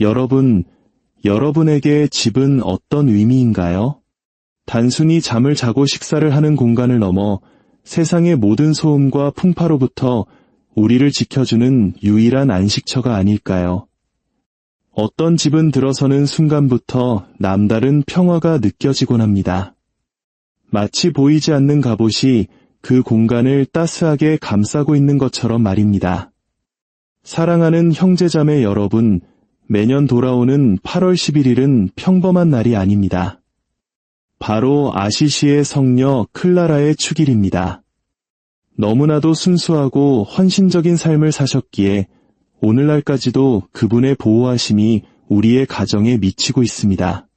여러분, 여러분에게 집은 어떤 의미인가요? 단순히 잠을 자고 식사를 하는 공간을 넘어 세상의 모든 소음과 풍파로부터 우리를 지켜주는 유일한 안식처가 아닐까요? 어떤 집은 들어서는 순간부터 남다른 평화가 느껴지곤 합니다. 마치 보이지 않는 갑옷이 그 공간을 따스하게 감싸고 있는 것처럼 말입니다. 사랑하는 형제자매 여러분, 매년 돌아오는 8월 11일은 평범한 날이 아닙니다. 바로 아시시의 성녀 클라라의 축일입니다. 너무나도 순수하고 헌신적인 삶을 사셨기에 오늘날까지도 그분의 보호하심이 우리의 가정에 미치고 있습니다.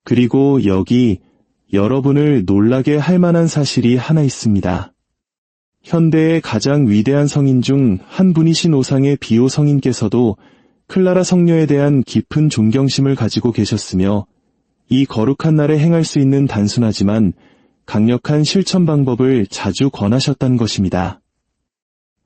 그리고 여기 여러분을 놀라게 할 만한 사실이 하나 있습니다. 현대의 가장 위대한 성인 중 한 분이신 오상의 비오 성인께서도 클라라 성녀에 대한 깊은 존경심을 가지고 계셨으며 이 거룩한 날에 행할 수 있는 단순하지만 강력한 실천 방법을 자주 권하셨다는 것입니다.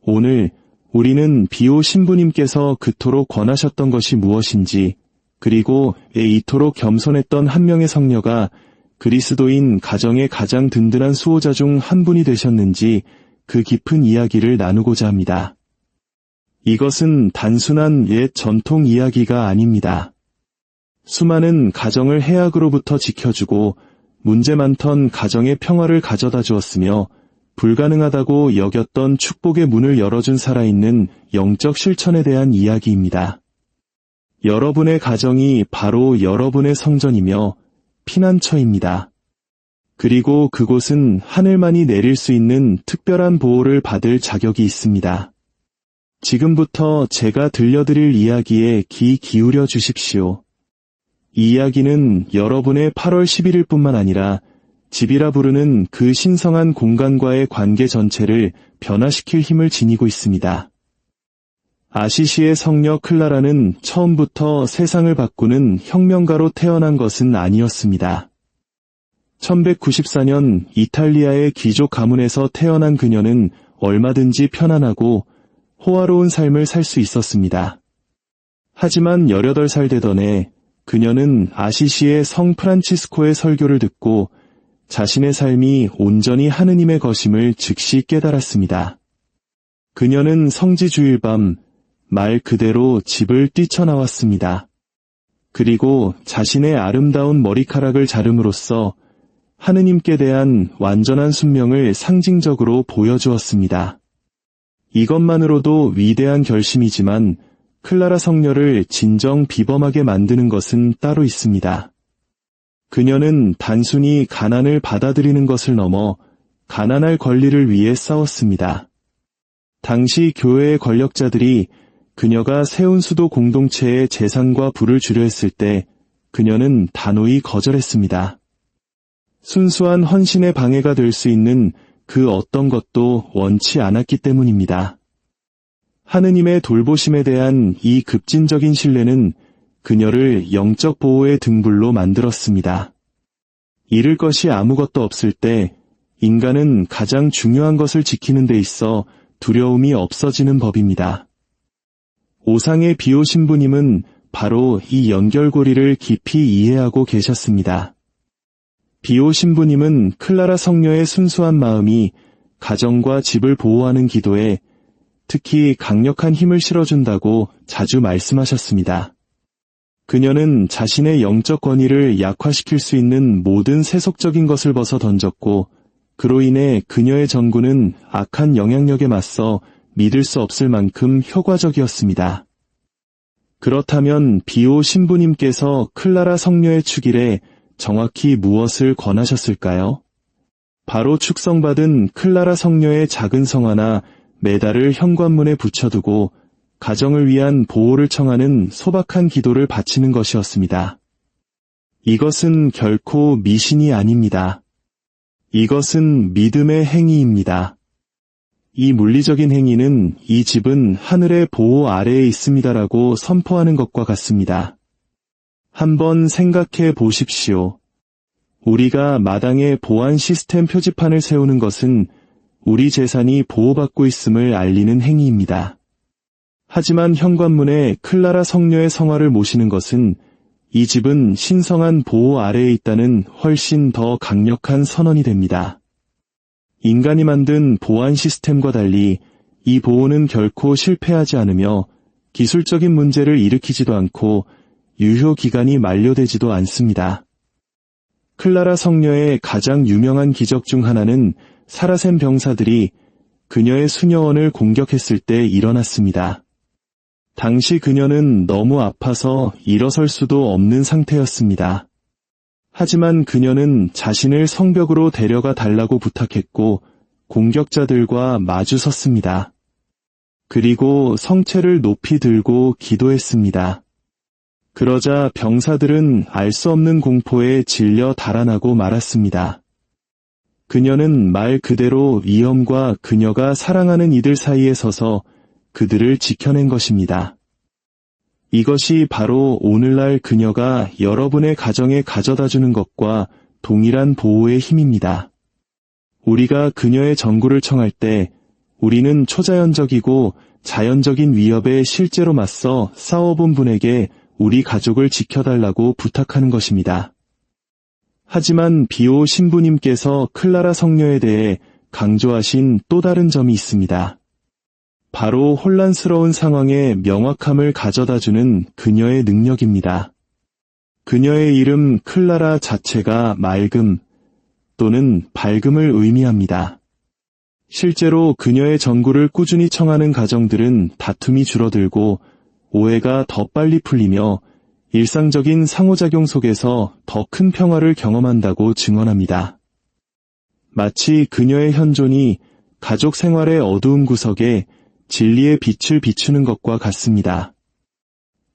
오늘 우리는 비오 신부님께서 그토록 권하셨던 것이 무엇인지, 그리고 왜 이토록 겸손했던 한 명의 성녀가 그리스도인 가정의 가장 든든한 수호자 중 한 분이 되셨는지 그 깊은 이야기를 나누고자 합니다. 이것은 단순한 옛 전통 이야기가 아닙니다. 수많은 가정을 해악으로부터 지켜주고 문제 많던 가정의 평화를 가져다 주었으며 불가능하다고 여겼던 축복의 문을 열어준 살아있는 영적 실천에 대한 이야기입니다. 여러분의 가정이 바로 여러분의 성전이며 피난처입니다. 그리고 그곳은 하늘만이 내릴 수 있는 특별한 보호를 받을 자격이 있습니다. 지금부터 제가 들려드릴 이야기에 귀 기울여 주십시오. 이 이야기는 여러분의 8월 11일뿐만 아니라 집이라 부르는 그 신성한 공간과의 관계 전체를 변화시킬 힘을 지니고 있습니다. 아시시의 성녀 클라라는 처음부터 세상을 바꾸는 혁명가로 태어난 것은 아니었습니다. 1194년 이탈리아의 귀족 가문에서 태어난 그녀는 얼마든지 편안하고 호화로운 삶을 살 수 있었습니다. 하지만 18살 되던 해 그녀는 아시시의 성 프란치스코의 설교를 듣고 자신의 삶이 온전히 하느님의 것임을 즉시 깨달았습니다. 그녀는 성지주일 밤 말 그대로 집을 뛰쳐나왔습니다. 그리고 자신의 아름다운 머리카락을 자름으로써 하느님께 대한 완전한 순명을 상징적으로 보여주었습니다. 이것만으로도 위대한 결심이지만 클라라 성녀를 진정 비범하게 만드는 것은 따로 있습니다. 그녀는 단순히 가난을 받아들이는 것을 넘어 가난할 권리를 위해 싸웠습니다. 당시 교회의 권력자들이 그녀가 세운 수도 공동체의 재산과 부를 주려 했을 때 그녀는 단호히 거절했습니다. 순수한 헌신의 방해가 될 수 있는 그 어떤 것도 원치 않았기 때문입니다. 하느님의 돌보심에 대한 이 급진적인 신뢰는 그녀를 영적 보호의 등불로 만들었습니다. 잃을 것이 아무것도 없을 때 인간은 가장 중요한 것을 지키는 데 있어 두려움이 없어지는 법입니다. 오상의 비오 신부님은 바로 이 연결고리를 깊이 이해하고 계셨습니다. 비오 신부님은 클라라 성녀의 순수한 마음이 가정과 집을 보호하는 기도에 특히 강력한 힘을 실어준다고 자주 말씀하셨습니다. 그녀는 자신의 영적 권위를 약화시킬 수 있는 모든 세속적인 것을 벗어 던졌고 그로 인해 그녀의 전구는 악한 영향력에 맞서 믿을 수 없을 만큼 효과적이었습니다. 그렇다면 비오 신부님께서 클라라 성녀의 축일에 정확히 무엇을 권하셨을까요? 바로 축성받은 클라라 성녀의 작은 성 하나 메달을 현관문에 붙여두고 가정을 위한 보호를 청하는 소박한 기도를 바치는 것이었습니다. 이것은 결코 미신이 아닙니다. 이것은 믿음의 행위입니다. 이 물리적인 행위는 이 집은 하늘의 보호 아래에 있습니다라고 선포하는 것과 같습니다. 한번 생각해 보십시오. 우리가 마당에 보안 시스템 표지판을 세우는 것은 우리 재산이 보호받고 있음을 알리는 행위입니다. 하지만 현관문에 클라라 성녀의 성화를 모시는 것은 이 집은 신성한 보호 아래에 있다는 훨씬 더 강력한 선언이 됩니다. 인간이 만든 보안 시스템과 달리 이 보호는 결코 실패하지 않으며 기술적인 문제를 일으키지도 않고 유효 기간이 만료되지도 않습니다. 클라라 성녀의 가장 유명한 기적 중 하나는 사라셈 병사들이 그녀의 수녀원을 공격했을 때 일어났습니다. 당시 그녀는 너무 아파서 일어설 수도 없는 상태였습니다. 하지만 그녀는 자신을 성벽으로 데려가 달라고 부탁했고 공격자들과 마주 섰습니다. 그리고 성체를 높이 들고 기도했습니다. 그러자 병사들은 알 수 없는 공포에 질려 달아나고 말았습니다. 그녀는 말 그대로 위험과 그녀가 사랑하는 이들 사이에 서서 그들을 지켜낸 것입니다. 이것이 바로 오늘날 그녀가 여러분의 가정에 가져다주는 것과 동일한 보호의 힘입니다. 우리가 그녀의 전구를 청할 때 우리는 초자연적이고 자연적인 위협에 실제로 맞서 싸워본 분에게 우리 가족을 지켜달라고 부탁하는 것입니다. 하지만 비오 신부님께서 클라라 성녀에 대해 강조하신 또 다른 점이 있습니다. 바로 혼란스러운 상황에 명확함을 가져다주는 그녀의 능력입니다. 그녀의 이름 클라라 자체가 맑음 또는 밝음을 의미합니다. 실제로 그녀의 전구를 꾸준히 청하는 가정들은 다툼이 줄어들고 오해가 더 빨리 풀리며 일상적인 상호작용 속에서 더 큰 평화를 경험한다고 증언합니다. 마치 그녀의 현존이 가족 생활의 어두운 구석에 진리의 빛을 비추는 것과 같습니다.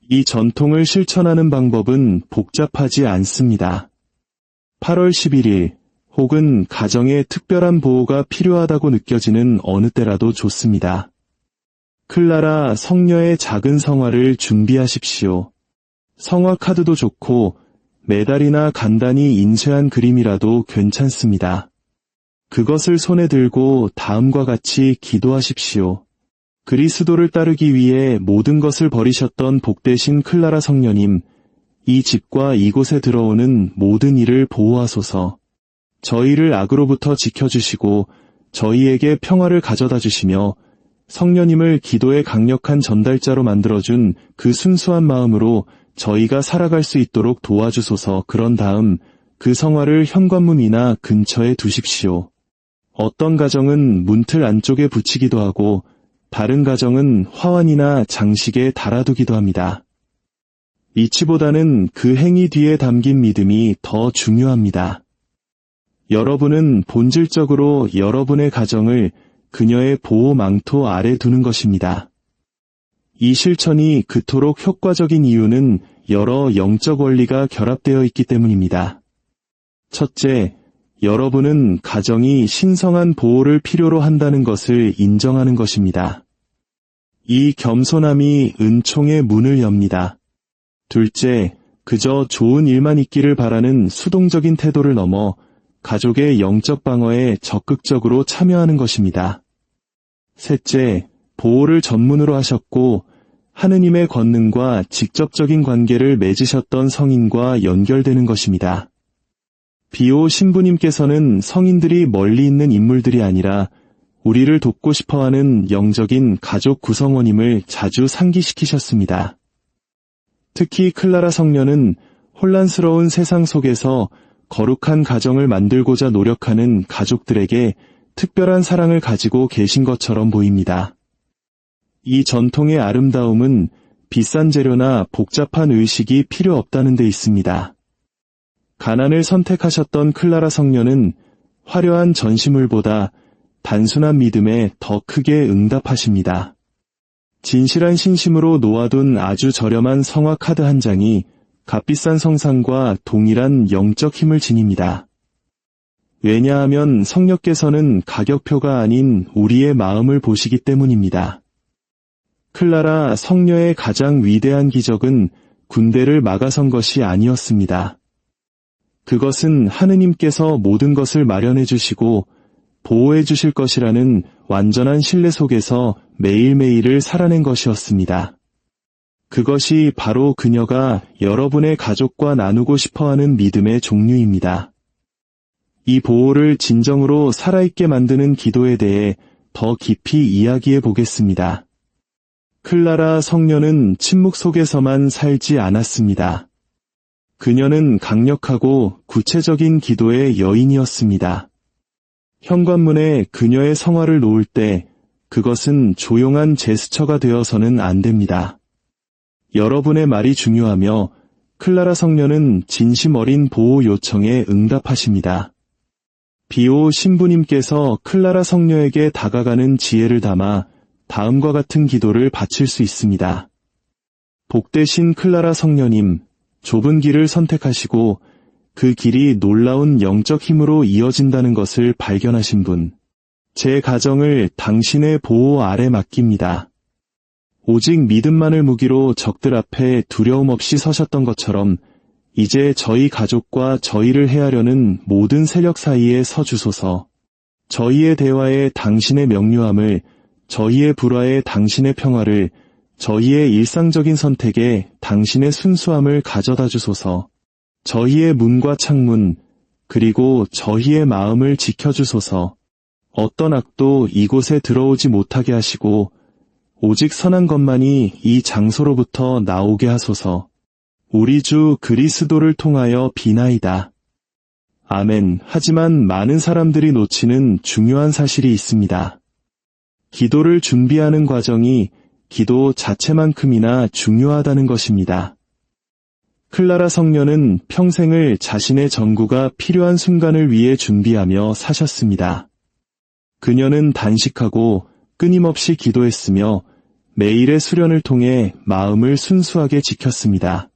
이 전통을 실천하는 방법은 복잡하지 않습니다. 8월 11일 혹은 가정에 특별한 보호가 필요하다고 느껴지는 어느 때라도 좋습니다. 클라라 성녀의 작은 성화를 준비하십시오. 성화 카드도 좋고 메달이나 간단히 인쇄한 그림이라도 괜찮습니다. 그것을 손에 들고 다음과 같이 기도하십시오. 그리스도를 따르기 위해 모든 것을 버리셨던 복되신 클라라 성녀님, 이 집과 이곳에 들어오는 모든 이를 보호하소서. 저희를 악으로부터 지켜주시고 저희에게 평화를 가져다 주시며 성녀님을 기도의 강력한 전달자로 만들어준 그 순수한 마음으로 저희가 살아갈 수 있도록 도와주소서. 그런 다음 그 성화를 현관문이나 근처에 두십시오. 어떤 가정은 문틀 안쪽에 붙이기도 하고 다른 가정은 화환이나 장식에 달아두기도 합니다. 이치보다는 그 행위 뒤에 담긴 믿음이 더 중요합니다. 여러분은 본질적으로 여러분의 가정을 그녀의 보호 망토 아래 두는 것입니다. 이 실천이 그토록 효과적인 이유는 여러 영적 원리가 결합되어 있기 때문입니다. 첫째, 여러분은 가정이 신성한 보호를 필요로 한다는 것을 인정하는 것입니다. 이 겸손함이 은총의 문을 엽니다. 둘째, 그저 좋은 일만 있기를 바라는 수동적인 태도를 넘어 가족의 영적 방어에 적극적으로 참여하는 것입니다. 셋째, 보호를 전문으로 하셨고 하느님의 권능과 직접적인 관계를 맺으셨던 성인과 연결되는 것입니다. 비오 신부님께서는 성인들이 멀리 있는 인물들이 아니라 우리를 돕고 싶어하는 영적인 가족 구성원임을 자주 상기시키셨습니다. 특히 클라라 성녀는 혼란스러운 세상 속에서 거룩한 가정을 만들고자 노력하는 가족들에게 특별한 사랑을 가지고 계신 것처럼 보입니다. 이 전통의 아름다움은 비싼 재료나 복잡한 의식이 필요 없다는 데 있습니다. 가난을 선택하셨던 클라라 성녀는 화려한 전시물보다 단순한 믿음에 더 크게 응답하십니다. 진실한 신심으로 놓아둔 아주 저렴한 성화 카드 한 장이 값비싼 성상과 동일한 영적 힘을 지닙니다. 왜냐하면 성녀께서는 가격표가 아닌 우리의 마음을 보시기 때문입니다. 클라라 성녀의 가장 위대한 기적은 군대를 막아선 것이 아니었습니다. 그것은 하느님께서 모든 것을 마련해 주시고 보호해 주실 것이라는 완전한 신뢰 속에서 매일매일을 살아낸 것이었습니다. 그것이 바로 그녀가 여러분의 가족과 나누고 싶어하는 믿음의 종류입니다. 이 보호를 진정으로 살아있게 만드는 기도에 대해 더 깊이 이야기해 보겠습니다. 클라라 성녀는 침묵 속에서만 살지 않았습니다. 그녀는 강력하고 구체적인 기도의 여인이었습니다. 현관문에 그녀의 성화를 놓을 때 그것은 조용한 제스처가 되어서는 안 됩니다. 여러분의 말이 중요하며 클라라 성녀는 진심 어린 보호 요청에 응답하십니다. 비오 신부님께서 클라라 성녀에게 다가가는 지혜를 담아 다음과 같은 기도를 바칠 수 있습니다. 복되신 클라라 성녀님, 좁은 길을 선택하시고 그 길이 놀라운 영적 힘으로 이어진다는 것을 발견하신 분, 제 가정을 당신의 보호 아래 맡깁니다. 오직 믿음만을 무기로 적들 앞에 두려움 없이 서셨던 것처럼 이제 저희 가족과 저희를 해하려는 모든 세력 사이에 서주소서. 저희의 대화에 당신의 명료함을, 저희의 불화에 당신의 평화를, 저희의 일상적인 선택에 당신의 순수함을 가져다 주소서. 저희의 문과 창문, 그리고 저희의 마음을 지켜주소서. 어떤 악도 이곳에 들어오지 못하게 하시고 오직 선한 것만이 이 장소로부터 나오게 하소서. 우리 주 그리스도를 통하여 비나이다. 아멘. 하지만 많은 사람들이 놓치는 중요한 사실이 있습니다. 기도를 준비하는 과정이 기도 자체만큼이나 중요하다는 것입니다. 클라라 성녀는 평생을 자신의 전구가 필요한 순간을 위해 준비하며 사셨습니다. 그녀는 단식하고 끊임없이 기도했으며 매일의 수련을 통해 마음을 순수하게 지켰습니다.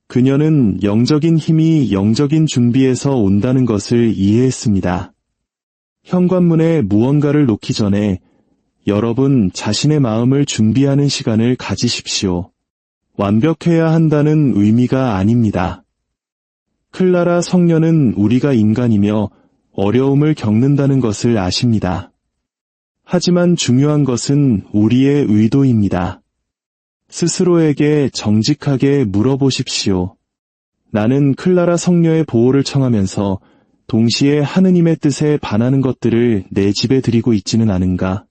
그녀는 영적인 힘이 영적인 준비에서 온다는 것을 이해했습니다. 현관문에 무언가를 놓기 전에 여러분 자신의 마음을 준비하는 시간을 가지십시오. 완벽해야 한다는 의미가 아닙니다. 클라라 성녀는 우리가 인간이며 어려움을 겪는다는 것을 아십니다. 하지만 중요한 것은 우리의 의도입니다. 스스로에게 정직하게 물어보십시오. 나는 클라라 성녀의 보호를 청하면서 동시에 하느님의 뜻에 반하는 것들을 내 집에 들이고 있지는 않은가?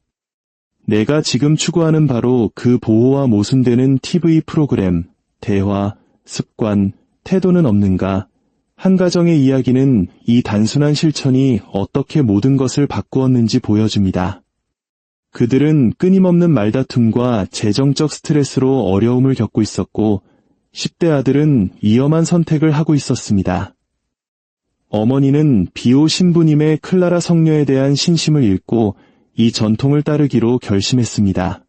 내가 지금 추구하는 바로 그 보호와 모순되는 TV 프로그램, 대화, 습관, 태도는 없는가? 한 가정의 이야기는 이 단순한 실천이 어떻게 모든 것을 바꾸었는지 보여줍니다. 그들은 끊임없는 말다툼과 재정적 스트레스로 어려움을 겪고 있었고 10대 아들은 위험한 선택을 하고 있었습니다. 어머니는 비오 신부님의 클라라 성녀에 대한 신심을 잃고 이 전통을 따르기로 결심했습니다.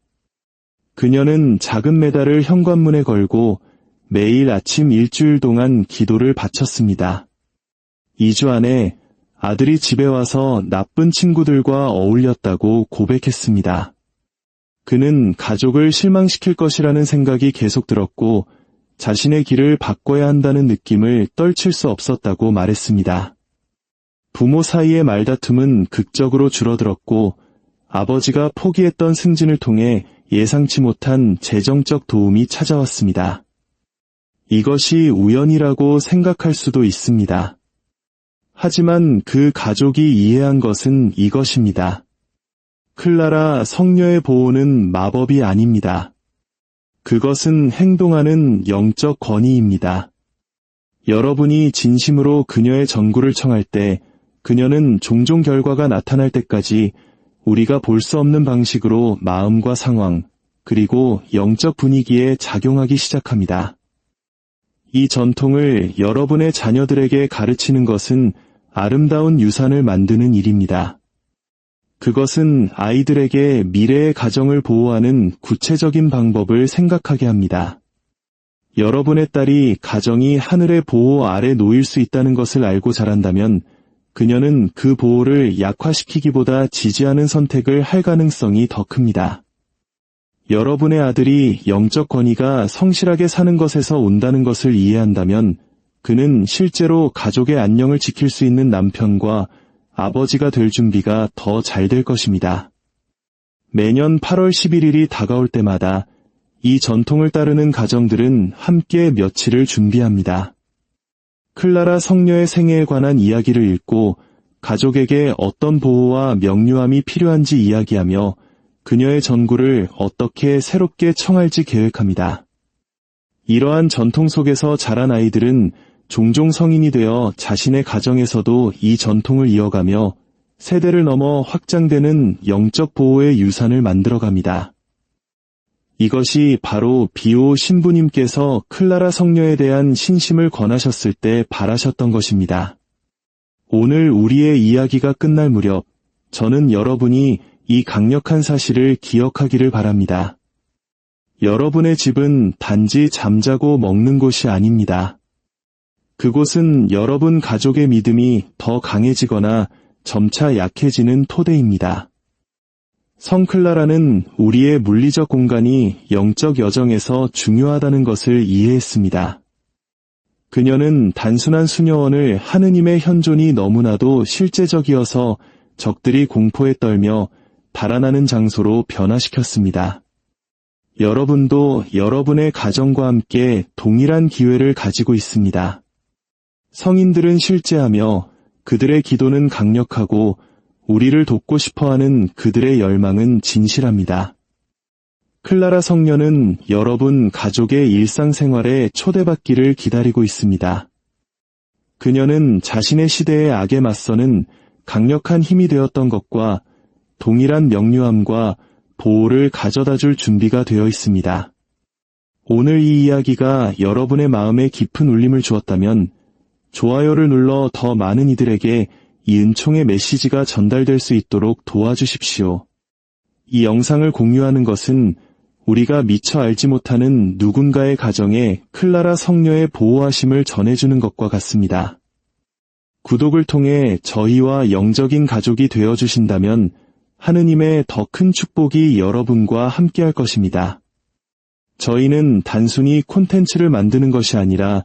그녀는 작은 메달을 현관문에 걸고 매일 아침 일주일 동안 기도를 바쳤습니다. 2주 안에 아들이 집에 와서 나쁜 친구들과 어울렸다고 고백했습니다. 그는 가족을 실망시킬 것이라는 생각이 계속 들었고 자신의 길을 바꿔야 한다는 느낌을 떨칠 수 없었다고 말했습니다. 부모 사이의 말다툼은 극적으로 줄어들었고 아버지가 포기했던 승진을 통해 예상치 못한 재정적 도움이 찾아왔습니다. 이것이 우연이라고 생각할 수도 있습니다. 하지만 그 가족이 이해한 것은 이것입니다. 클라라 성녀의 보호는 마법이 아닙니다. 그것은 행동하는 영적 권위입니다. 여러분이 진심으로 그녀의 전구를 청할 때 그녀는 종종 결과가 나타날 때까지 우리가 볼 수 없는 방식으로 마음과 상황, 그리고 영적 분위기에 작용하기 시작합니다. 이 전통을 여러분의 자녀들에게 가르치는 것은 아름다운 유산을 만드는 일입니다. 그것은 아이들에게 미래의 가정을 보호하는 구체적인 방법을 생각하게 합니다. 여러분의 딸이 가정이 하늘의 보호 아래 놓일 수 있다는 것을 알고 자란다면 그녀는 그 보호를 약화시키기보다 지지하는 선택을 할 가능성이 더 큽니다. 여러분의 아들이 영적 권위가 성실하게 사는 것에서 온다는 것을 이해한다면 그는 실제로 가족의 안녕을 지킬 수 있는 남편과 아버지가 될 준비가 더 잘 될 것입니다. 매년 8월 11일이 다가올 때마다 이 전통을 따르는 가정들은 함께 며칠을 준비합니다. 클라라 성녀의 생애에 관한 이야기를 읽고 가족에게 어떤 보호와 명료함이 필요한지 이야기하며 그녀의 전구를 어떻게 새롭게 청할지 계획합니다. 이러한 전통 속에서 자란 아이들은 종종 성인이 되어 자신의 가정에서도 이 전통을 이어가며 세대를 넘어 확장되는 영적 보호의 유산을 만들어갑니다. 이것이 바로 비오 신부님께서 클라라 성녀에 대한 신심을 권하셨을 때 바라셨던 것입니다. 오늘 우리의 이야기가 끝날 무렵 저는 여러분이 이 강력한 사실을 기억하기를 바랍니다. 여러분의 집은 단지 잠자고 먹는 곳이 아닙니다. 그곳은 여러분 가족의 믿음이 더 강해지거나 점차 약해지는 토대입니다. 성 클라라는 우리의 물리적 공간이 영적 여정에서 중요하다는 것을 이해했습니다. 그녀는 단순한 수녀원을 하느님의 현존이 너무나도 실제적이어서 적들이 공포에 떨며 달아나는 장소로 변화시켰습니다. 여러분도 여러분의 가정과 함께 동일한 기회를 가지고 있습니다. 성인들은 실제하며 그들의 기도는 강력하고 우리를 돕고 싶어하는 그들의 열망은 진실합니다. 클라라 성녀는 여러분 가족의 일상생활에 초대받기를 기다리고 있습니다. 그녀는 자신의 시대의 악에 맞서는 강력한 힘이 되었던 것과 동일한 명료함과 보호를 가져다줄 준비가 되어 있습니다. 오늘 이 이야기가 여러분의 마음에 깊은 울림을 주었다면 좋아요를 눌러 더 많은 이들에게 이 은총의 메시지가 전달될 수 있도록 도와주십시오. 이 영상을 공유하는 것은 우리가 미처 알지 못하는 누군가의 가정에 클라라 성녀의 보호하심을 전해주는 것과 같습니다. 구독을 통해 저희와 영적인 가족이 되어주신다면 하느님의 더 큰 축복이 여러분과 함께할 것입니다. 저희는 단순히 콘텐츠를 만드는 것이 아니라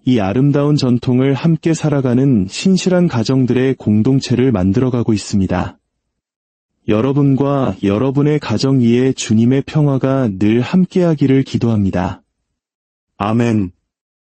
이 아름다운 전통을 함께 살아가는 신실한 가정들의 공동체를 만들어가고 있습니다. 여러분과 여러분의 가정 위에 주님의 평화가 늘 함께하기를 기도합니다. 아멘.